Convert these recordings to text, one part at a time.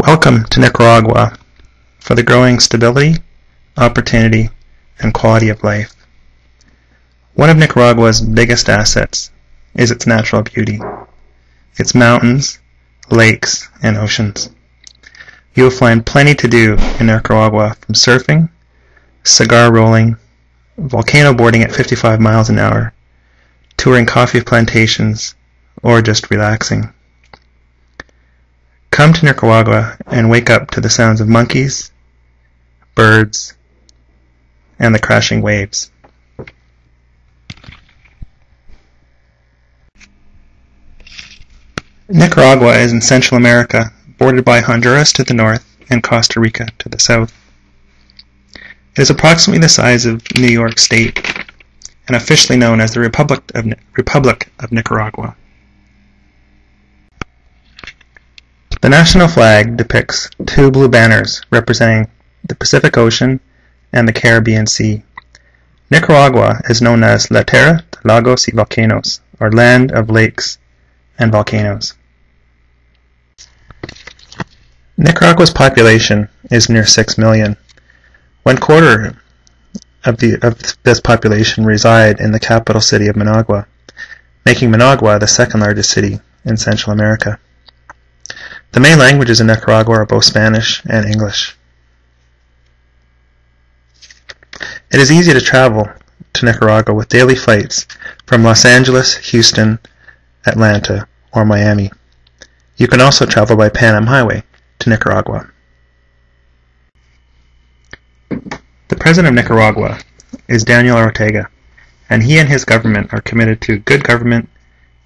Welcome to Nicaragua for the growing stability, opportunity, and quality of life. One of Nicaragua's biggest assets is its natural beauty, its mountains, lakes, and oceans. You will find plenty to do in Nicaragua, from surfing, cigar rolling, volcano boarding at 55 miles an hour, touring coffee plantations, or just relaxing. Come to Nicaragua and wake up to the sounds of monkeys, birds, and the crashing waves. Nicaragua is in Central America, bordered by Honduras to the north and Costa Rica to the south. It is approximately the size of New York State and officially known as the Republic of Nicaragua. The national flag depicts two blue banners representing the Pacific Ocean and the Caribbean Sea. Nicaragua is known as La Tierra de Lagos y Volcanos, or Land of Lakes and Volcanoes. Nicaragua's population is near 6 million. 1/4 of this population reside in the capital city of Managua, making Managua the second largest city in Central America. The main languages in Nicaragua are both Spanish and English. It is easy to travel to Nicaragua with daily flights from Los Angeles, Houston, Atlanta, or Miami. You can also travel by Pan Am Highway to Nicaragua. The President of Nicaragua is Daniel Ortega, and he and his government are committed to good government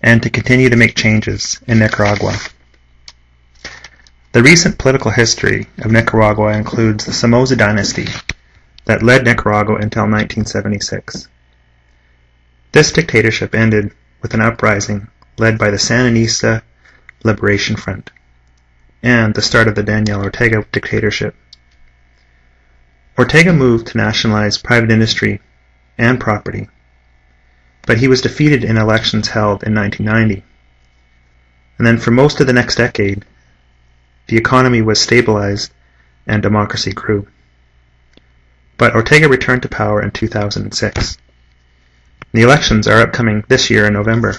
and to continue to make changes in Nicaragua. The recent political history of Nicaragua includes the Somoza dynasty that led Nicaragua until 1976. This dictatorship ended with an uprising led by the Sandinista Liberation Front and the start of the Daniel Ortega dictatorship. Ortega moved to nationalize private industry and property, but he was defeated in elections held in 1990. And then for most of the next decade, the economy was stabilized and democracy grew. But Ortega returned to power in 2006. The elections are upcoming this year in November.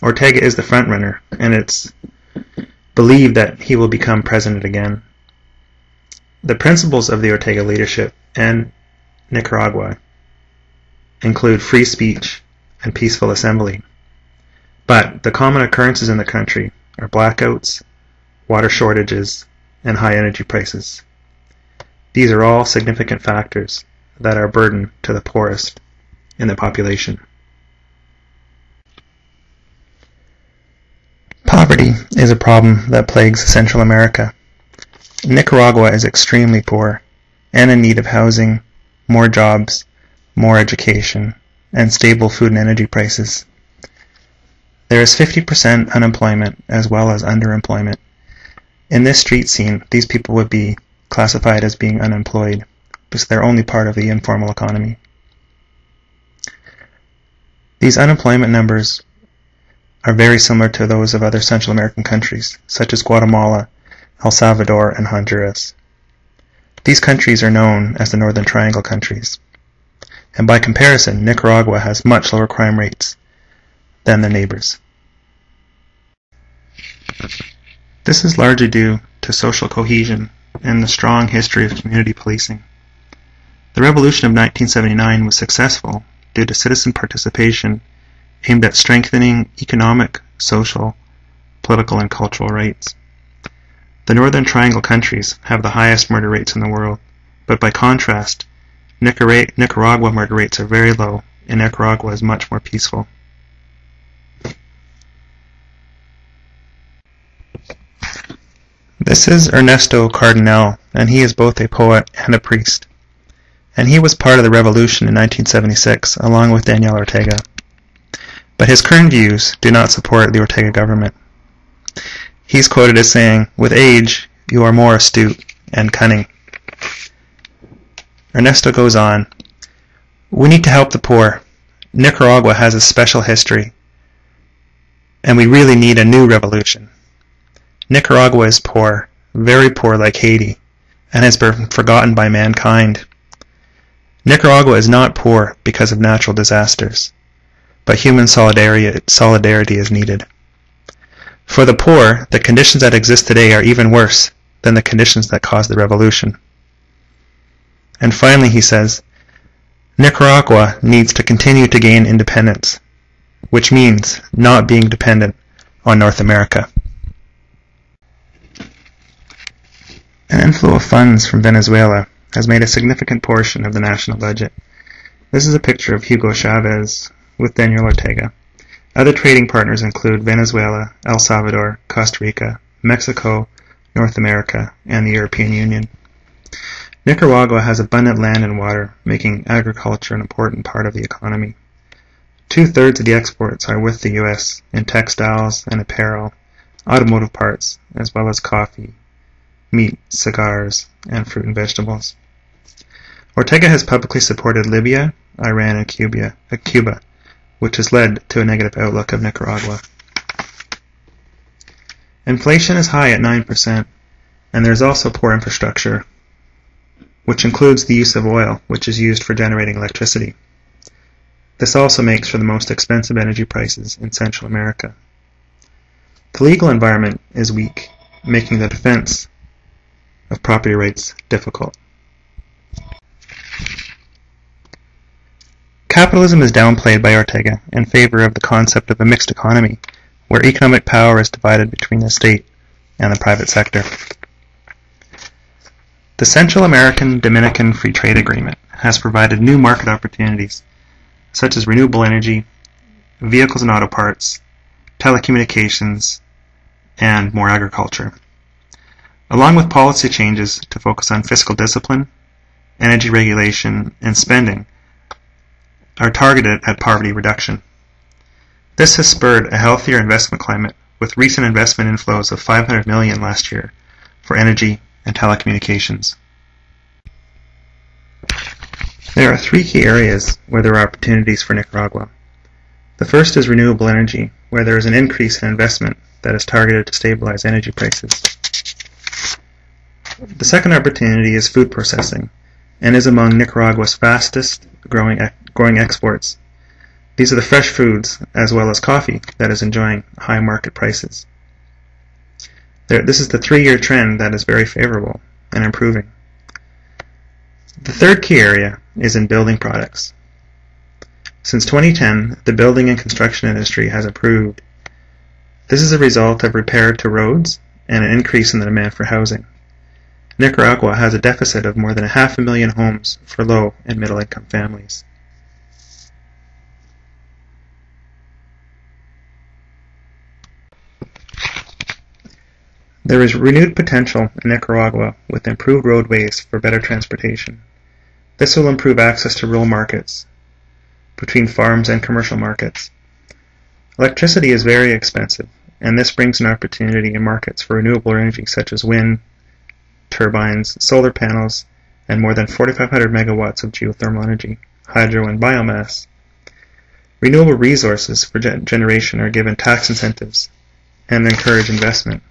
Ortega is the frontrunner, and it's believed that he will become president again. The principles of the Ortega leadership and Nicaragua include free speech and peaceful assembly. But the common occurrences in the country are blackouts, water shortages, and high energy prices. These are all significant factors that are a burden to the poorest in the population. Poverty is a problem that plagues Central America. Nicaragua is extremely poor and in need of housing, more jobs, more education, and stable food and energy prices. There is 50% unemployment as well as underemployment. In this street scene, these people would be classified as being unemployed because they're only part of the informal economy. These unemployment numbers are very similar to those of other Central American countries, such as Guatemala, El Salvador, and Honduras. These countries are known as the Northern Triangle countries, and by comparison, Nicaragua has much lower crime rates than their neighbors. This is largely due to social cohesion and the strong history of community policing. The revolution of 1979 was successful due to citizen participation aimed at strengthening economic, social, political, and cultural rights. The Northern Triangle countries have the highest murder rates in the world, but by contrast, Nicaragua murder rates are very low, and Nicaragua is much more peaceful. This is Ernesto Cardenal, and he is both a poet and a priest. And he was part of the revolution in 1976, along with Daniel Ortega. But his current views do not support the Ortega government. He's quoted as saying, "With age, you are more astute and cunning." Ernesto goes on, "We need to help the poor. Nicaragua has a special history, and we really need a new revolution. Nicaragua is poor, very poor like Haiti, and has been forgotten by mankind. Nicaragua is not poor because of natural disasters, but human solidarity is needed. For the poor, the conditions that exist today are even worse than the conditions that caused the revolution. And finally, he says, Nicaragua needs to continue to gain independence, which means not being dependent on North America. An inflow of funds from Venezuela has made a significant portion of the national budget. This is a picture of Hugo Chavez with Daniel Ortega. Other trading partners include Venezuela, El Salvador, Costa Rica, Mexico, North America, and the European Union. Nicaragua has abundant land and water, making agriculture an important part of the economy. 2/3 of the exports are with the U.S. in textiles and apparel, automotive parts, as well as coffee, meat, cigars, and fruit and vegetables. Ortega has publicly supported Libya, Iran, and Cuba, which has led to a negative outlook of Nicaragua. Inflation is high at 9%, and there is also poor infrastructure, which includes the use of oil, which is used for generating electricity. This also makes for the most expensive energy prices in Central America. The legal environment is weak, making the defense of property rights difficult. Capitalism is downplayed by Ortega in favor of the concept of a mixed economy, where economic power is divided between the state and the private sector. The Central American-Dominican Free Trade Agreement has provided new market opportunities, such as renewable energy, vehicles and auto parts, telecommunications, and more agriculture, along with policy changes to focus on fiscal discipline, energy regulation, and spending, are targeted at poverty reduction. This has spurred a healthier investment climate, with recent investment inflows of $500 million last year for energy and telecommunications. There are 3 key areas where there are opportunities for Nicaragua. The first is renewable energy, where there is an increase in investment that is targeted to stabilize energy prices. The second opportunity is food processing, and is among Nicaragua's fastest growing exports. These are the fresh foods, as well as coffee, that is enjoying high market prices. This is the 3-year trend that is very favorable and improving. The third key area is in building products. Since 2010, the building and construction industry has improved. This is a result of repair to roads and an increase in the demand for housing. Nicaragua has a deficit of more than 500,000 homes for low and middle income families. There is renewed potential in Nicaragua with improved roadways for better transportation. This will improve access to rural markets, between farms and commercial markets. Electricity is very expensive, and this brings an opportunity in markets for renewable energy such as wind, turbines, solar panels, and more than 4,500 megawatts of geothermal energy, hydro, and biomass. Renewable resources for generation are given tax incentives and encourage investment.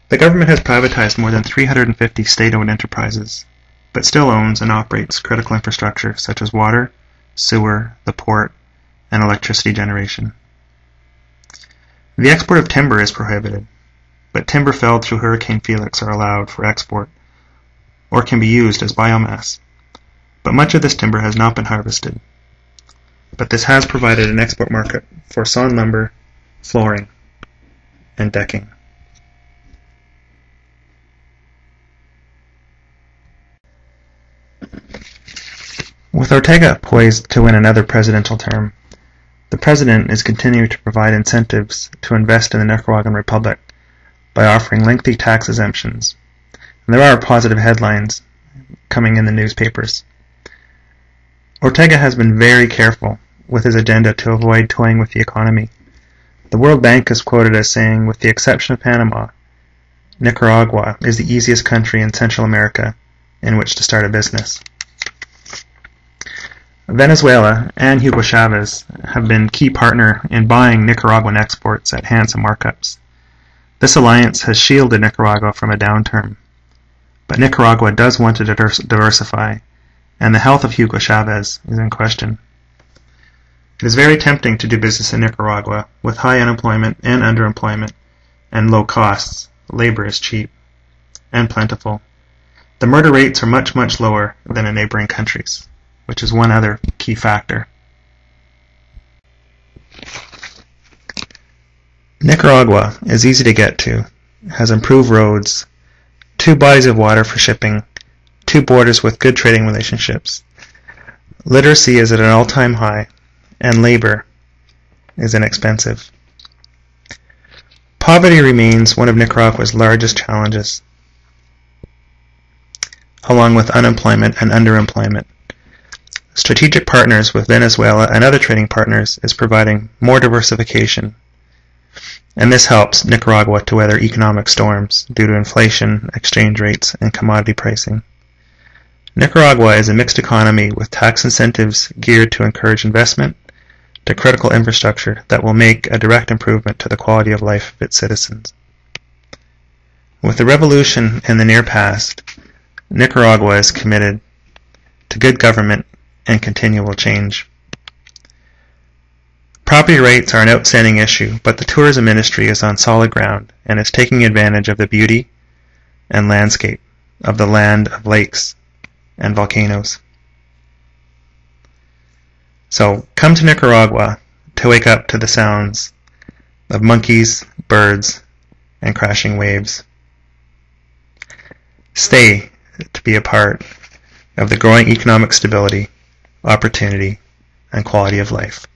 The government has privatized more than 350 state-owned enterprises, but still owns and operates critical infrastructure such as water, sewer, the port, and electricity generation. The export of timber is prohibited, but timber felled through Hurricane Felix are allowed for export, or can be used as biomass. But much of this timber has not been harvested. But this has provided an export market for sawn lumber, flooring, and decking. With Ortega poised to win another presidential term, the president is continuing to provide incentives to invest in the Nicaraguan Republic by offering lengthy tax exemptions. And there are positive headlines coming in the newspapers. Ortega has been very careful with his agenda to avoid toying with the economy. The World Bank is quoted as saying, with the exception of Panama, Nicaragua is the easiest country in Central America in which to start a business. Venezuela and Hugo Chavez have been key partner in buying Nicaraguan exports at handsome markups. This alliance has shielded Nicaragua from a downturn, but Nicaragua does want to diversify, and the health of Hugo Chavez is in question. It is very tempting to do business in Nicaragua with high unemployment and underemployment and low costs. Labor is cheap and plentiful. The murder rates are much, much lower than in neighboring countries, which is one other key factor. Nicaragua is easy to get to, has improved roads, 2 bodies of water for shipping, 2 borders with good trading relationships. Literacy is at an all-time high, and labor is inexpensive. Poverty remains one of Nicaragua's largest challenges, along with unemployment and underemployment. Strategic partners with Venezuela and other trading partners is providing more diversification, and this helps Nicaragua to weather economic storms due to inflation, exchange rates, and commodity pricing. Nicaragua is a mixed economy with tax incentives geared to encourage investment to critical infrastructure that will make a direct improvement to the quality of life of its citizens. With the revolution in the near past, Nicaragua is committed to good government and continual change. Property rights are an outstanding issue, but the tourism industry is on solid ground and is taking advantage of the beauty and landscape of the land of lakes and volcanoes. So come to Nicaragua to wake up to the sounds of monkeys, birds, and crashing waves. Stay to be a part of the growing economic stability, opportunity, and quality of life.